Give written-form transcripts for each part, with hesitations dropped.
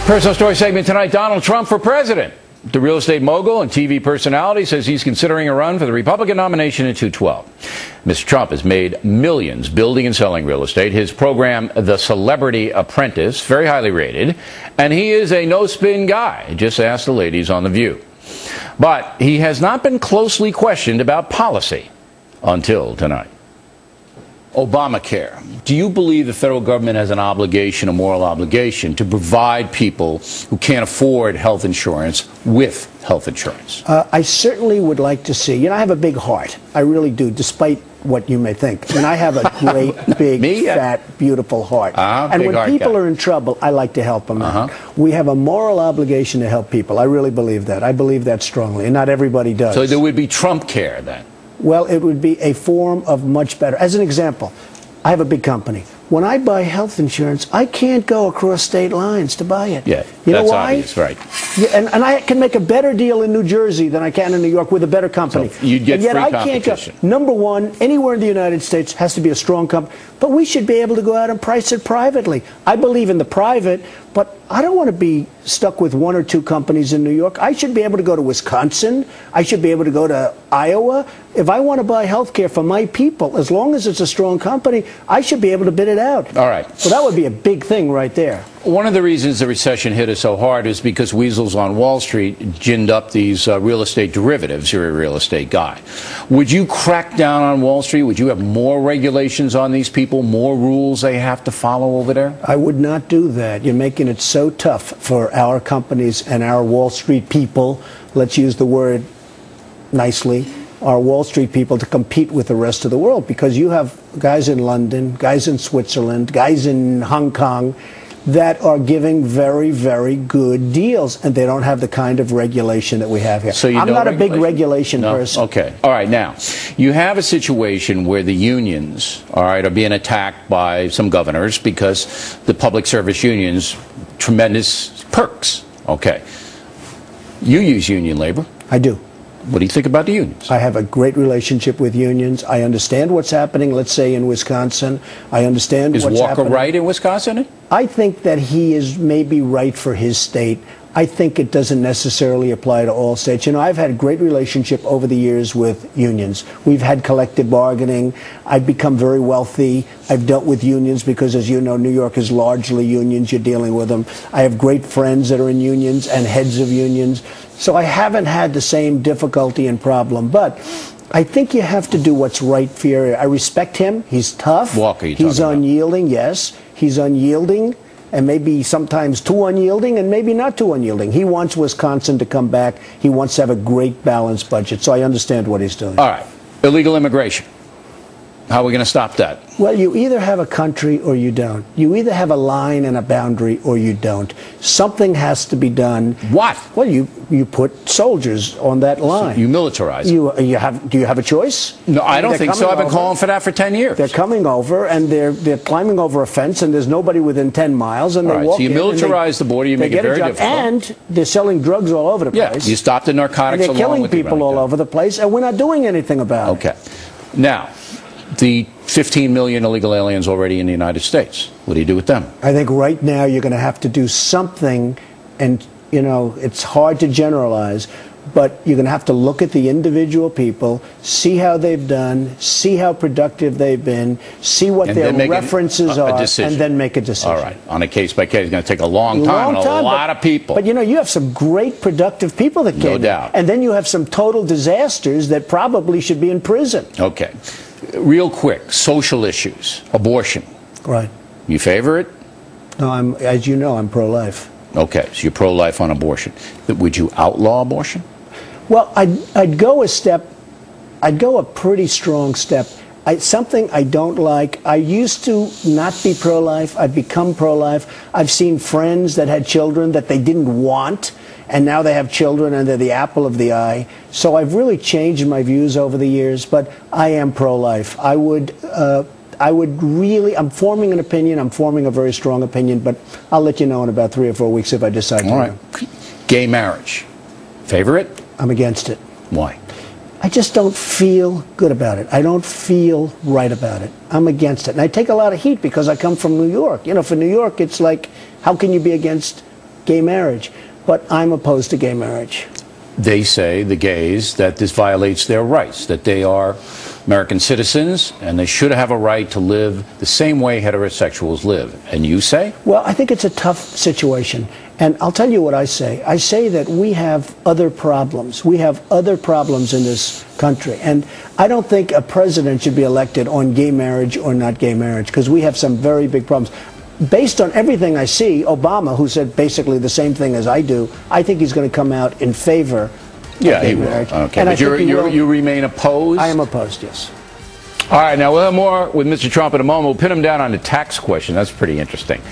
Personal story segment tonight, Donald Trump for president. The real estate mogul and TV personality says he's considering a run for the Republican nomination in 2012. Mr. Trump has made millions building and selling real estate. His program, The Celebrity Apprentice, very highly rated. And he is a no-spin guy. Just ask the ladies on The View. But he has not been closely questioned about policy until tonight. Obamacare. Do you believe the federal government has an obligation, a moral obligation, to provide people who can't afford health insurance with health insurance? I certainly would like to see. You know, I have a big heart. I really do, despite what you may think. I mean, I have a great, big, fat, beautiful heart. And when people are in trouble, I like to help them out. We have a moral obligation to help people. I really believe that. I believe that strongly, and not everybody does. So there would be Trump care then? Well, it would be a form of much better. As an example, I have a big company. When I buy health insurance, I can't go across state lines to buy it. Yeah, you know that's why? Obvious, right. Yeah, and I can make a better deal in New Jersey than I can in New York with a better company. So you'd get and yet free I competition. Can't go. Number one, anywhere in the United States has to be a strong company, but we should be able to go out and price it privately. I believe in the private, but I don't want to be stuck with one or two companies in New York. I should be able to go to Wisconsin. I should be able to go to Iowa. If I want to buy health care for my people, as long as it's a strong company, I should be able to bid it out. All right. So that would be a big thing right there. One of the reasons the recession hit us so hard is because weasels on Wall Street ginned up these real estate derivatives. You're a real estate guy. Would you crack down on Wall Street? Would you have more regulations on these people, more rules they have to follow over there? I would not do that. You're making it so tough for our companies and our Wall Street people, let's use the word nicely, our Wall Street people to compete with the rest of the world, because you have guys in London, guys in Switzerland, guys in Hong Kong that are giving very, very good deals, and they don't have the kind of regulation that we have here. So I'm not a big regulation person. Okay. All right. Now, you have a situation where the unions, all right, are being attacked by some governors because the public service unions, tremendous perks. Okay. You use union labor. I do. What do you think about the unions? I have a great relationship with unions. I understand what's happening, let's say, in Wisconsin. I understand what's happening. Is Walker right in Wisconsin? I think that he is maybe right for his state. I think it doesn't necessarily apply to all states. You know, I've had a great relationship over the years with unions. We've had collective bargaining. I've become very wealthy. I've dealt with unions because, as you know, New York is largely unions. You're dealing with them. I have great friends that are in unions and heads of unions. So I haven't had the same difficulty and problem. But I think you have to do what's right for your area. I respect him. He's tough. Walker, he's unyielding, yes. He's unyielding. And maybe sometimes too unyielding and maybe not too unyielding. He wants Wisconsin to come back. He wants to have a great balanced budget. So I understand what he's doing. All right. Illegal immigration. How are we going to stop that? Well, you either have a country or you don't. You either have a line and a boundary or you don't. Something has to be done. What? Well, you put soldiers on that line. So you militarize. Do you have a choice? No, I don't think so. I've been calling for that for 10 years. They're coming over and they're climbing over a fence and there's nobody within 10 miles and they walk in. So you militarize the border, you make it very difficult. And they're selling drugs all over the place. Yeah, you stop the narcotics and they're killing people all over the place and we're not doing anything about it. Okay. Now, the 15 million illegal aliens already in the United States. What do you do with them? I think right now you're going to have to do something, and, you know, it's hard to generalize, but you're going to have to look at the individual people, see how they've done, see how productive they've been, see what their references are, and then make a decision. All right. On a case-by-case, it's going to take a long time and a lot of people. But, you know, you have some great productive people that came No doubt. And then you have some total disasters that probably should be in prison. Okay. Real quick, social issues, abortion. Right. You favor it? No, as you know, I'm pro-life. Okay, so you're pro-life on abortion. Would you outlaw abortion? Well, I'd go a pretty strong step. Something I don't like. I used to not be pro-life. I've become pro-life. I've seen friends that had children that they didn't want, and now they have children and they're the apple of the eye. So I've really changed my views over the years, but I am pro-life. I would really, I'm forming an opinion. I'm forming a very strong opinion, but I'll let you know in about 3 or 4 weeks if I decide to. All right. Gay marriage. Favor it? I'm against it. Why? I just don't feel good about it. I don't feel right about it. I'm against it. And I take a lot of heat because I come from New York. You know, for New York, it's like, how can you be against gay marriage. But I'm opposed to gay marriage. They say, the gays, that this violates their rights, that they are American citizens and they should have a right to live the same way heterosexuals live. And you say? Well, I think it's a tough situation. And I'll tell you what I say. I say that we have other problems. We have other problems in this country. And I don't think a president should be elected on gay marriage or not gay marriage, because we have some very big problems. Based on everything I see, Obama, who said basically the same thing as I do, I think he's going to come out in favor of gay marriage. Okay, and but you remain opposed? I am opposed, yes. All right, now we'll have more with Mr. Trump in a moment. We'll pin him down on a tax question. That's pretty interesting.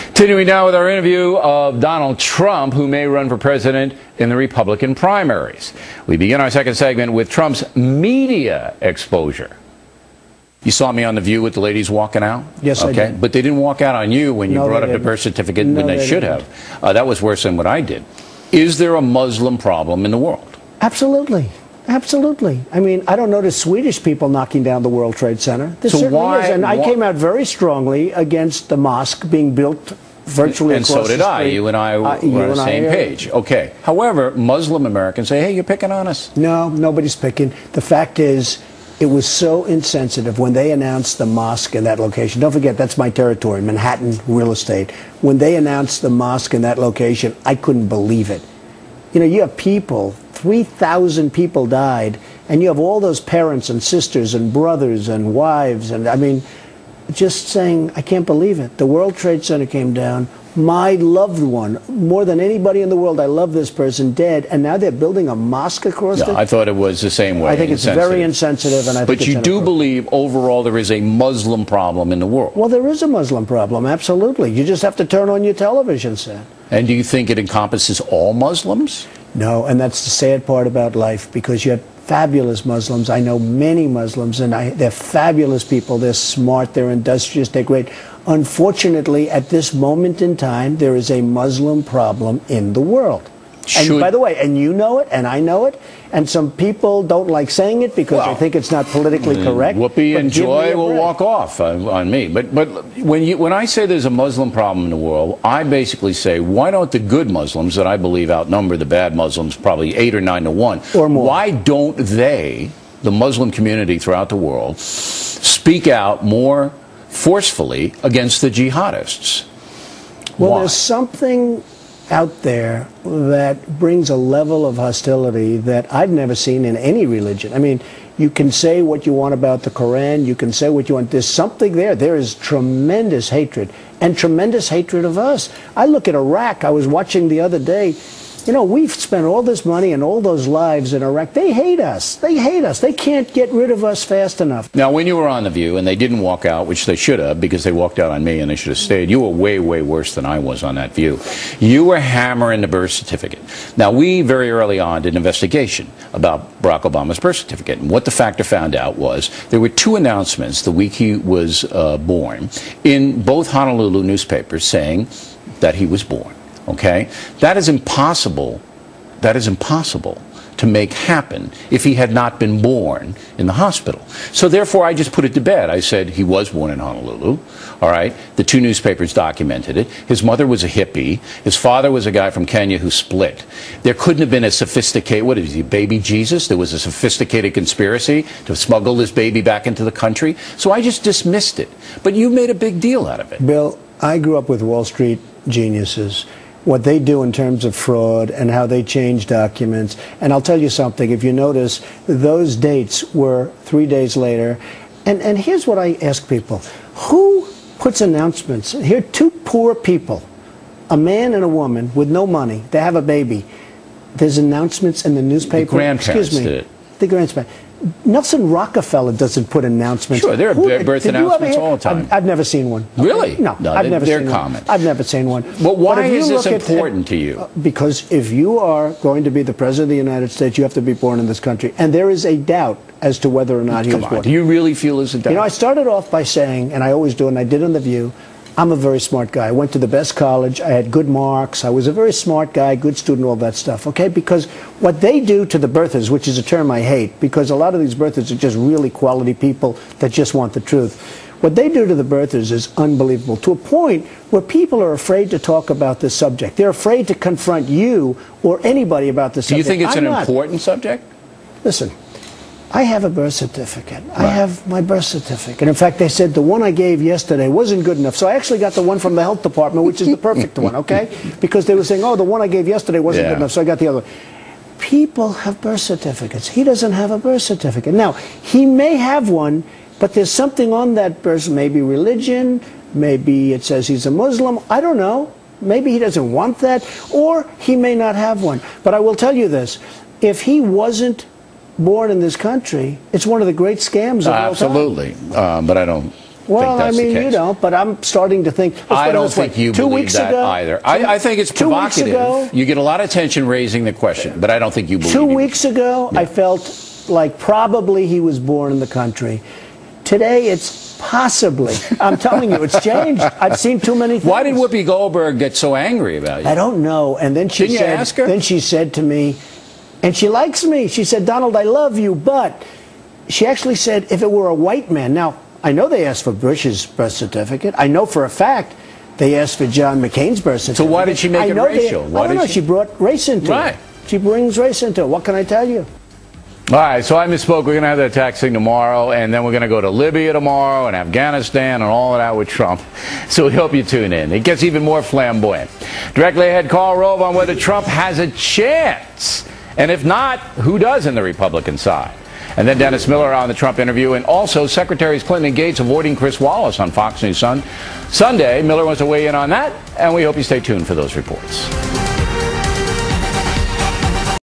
Continuing now with our interview of Donald Trump, who may run for president in the Republican primaries. We begin our second segment with Trump's media exposure. You saw me on The View with the ladies walking out? Yes, I did. But they didn't walk out on you when you brought up the birth certificate when they should didn't. have. That was worse than what I did. Is there a Muslim problem in the world? Absolutely. Absolutely. I mean, I don't notice Swedish people knocking down the World Trade Center. There certainly is. And I came out very strongly against the mosque being built virtually across the street. And so did I. You and I were on the same page. Okay. However, Muslim Americans say, hey, you're picking on us. No, nobody's picking. The fact is, it was so insensitive when they announced the mosque in that location. Don't forget, that's my territory, Manhattan real estate. When they announced the mosque in that location, I couldn't believe it. You know, you have people, 3,000 people died, and you have all those parents and sisters and brothers and wives, and I mean, just saying, I can't believe it. The World Trade Center came down. My loved one, more than anybody in the world, I love this person, dead, and now they're building a mosque across it? I thought it was the same way. I think it's very insensitive, and I think But you do believe overall there is a Muslim problem in the world? Well, there is a Muslim problem, absolutely. You just have to turn on your television set. And do you think it encompasses all Muslims? No, and that's the sad part about life, because you have fabulous Muslims. I know many Muslims, and they're fabulous people. They're smart, they're industrious, they're great. Unfortunately, at this moment in time, there is a Muslim problem in the world. And by the way, and you know it, and I know it, and some people don't like saying it because they think it's not politically correct. Whoopi and Joy will walk off on me. But when I say there's a Muslim problem in the world, I basically say, why don't the good Muslims, that I believe outnumber the bad Muslims probably 8 or 9 to 1, or more, why don't they, the Muslim community throughout the world, speak out more forcefully against the jihadists? Well, there's something out there that brings a level of hostility that I've never seen in any religion. I mean, you can say what you want about the Quran, you can say what you want. There's something there. There is tremendous hatred, and tremendous hatred of us. I look at Iraq. I was watching the other day. You know, we've spent all this money and all those lives in Iraq. They hate us. They hate us. They can't get rid of us fast enough. Now, when you were on The View and they didn't walk out, which they should have, because they walked out on me and they should have stayed, you were way, way worse than I was on that View. You were hammering the birth certificate. Now, we very early on did an investigation about Barack Obama's birth certificate. And what the Factor found out was there were 2 announcements the week he was born in both Honolulu newspapers saying that he was born. Okay? That is impossible. That is impossible to make happen if he had not been born in the hospital. So therefore, I just put it to bed. I said he was born in Honolulu. All right? The 2 newspapers documented it. His mother was a hippie. His father was a guy from Kenya who split. There couldn't have been a sophisticated, what is he, baby Jesus? There was a sophisticated conspiracy to smuggle this baby back into the country. So I just dismissed it. But you made a big deal out of it. Bill, I grew up with Wall Street geniuses. What they do in terms of fraud and how they change documents. And I'll tell you something, if you notice, those dates were 3 days later. And here's what I ask people. Who puts announcements? Here are 2 poor people, a man and a woman with no money. They have a baby. There's announcements in the newspaper. The grandparents did it. The grandparents. Nelson Rockefeller doesn't put announcements. Sure, there are birth announcements all the time. I've never seen one. Really? No, I've never seen common. one. I've never seen one. But why is this important to you? Because if you are going to be the President of the United States, you have to be born in this country. And there is a doubt as to whether or not he was born. Do you really feel there's a doubt? You know, I started off by saying, and I always do, and I did on The View, I'm a very smart guy. I went to the best college. I had good marks. I was a very smart guy, good student, all that stuff, okay? Because what they do to the birthers, which is a term I hate, because a lot of these birthers are just really quality people that just want the truth. What they do to the birthers is unbelievable, to a point where people are afraid to talk about this subject. They're afraid to confront you or anybody about this subject. Do you think it's I'm an not. important subject? Listen, I have a birth certificate. I have my birth certificate. In fact, they said the one I gave yesterday wasn't good enough. So I actually got the one from the health department, which is the perfect one, okay? Because they were saying, oh, the one I gave yesterday wasn't good enough, so I got the other one. People have birth certificates. He doesn't have a birth certificate. Now, he may have one, but there's something on that birth, maybe religion, maybe it says he's a Muslim. I don't know. Maybe he doesn't want that, or he may not have one. But I will tell you this. If he wasn't born in this country, it's one of the great scams of all time. Absolutely, but I don't Well, think that's I mean, the case. you don't, but I'm starting to think. I don't think you believe that either. I think it's provocative. 2 weeks ago, you get a lot of attention raising the question, but I don't think you believe 2 weeks ago, I felt like probably he was born in the country. Today, it's possibly. I'm telling you, it's changed. I've seen too many things. Why did Whoopi Goldberg get so angry about you? I don't know. And then she Didn't said, you ask her? Then she said to me, and she likes me. She said, Donald, I love you, but she actually said, if it were a white man. Now, I know they asked for Bush's birth certificate. I know for a fact they asked for John McCain's birth certificate. So why did she make it racial? I don't know. She brought race into it. She brings race into it. What can I tell you? All right, so I misspoke. We're going to have that tax thing tomorrow, and then we're going to go to Libya tomorrow and Afghanistan and all of that with Trump. So we hope you tune in. It gets even more flamboyant. Directly ahead, Karl Rove on whether Trump has a chance. And if not, who does in the Republican side? And then Dennis Miller on the Trump interview, and also Secretaries Clinton and Gates avoiding Chris Wallace on Fox News Sunday. Miller wants to weigh in on that, and we hope you stay tuned for those reports.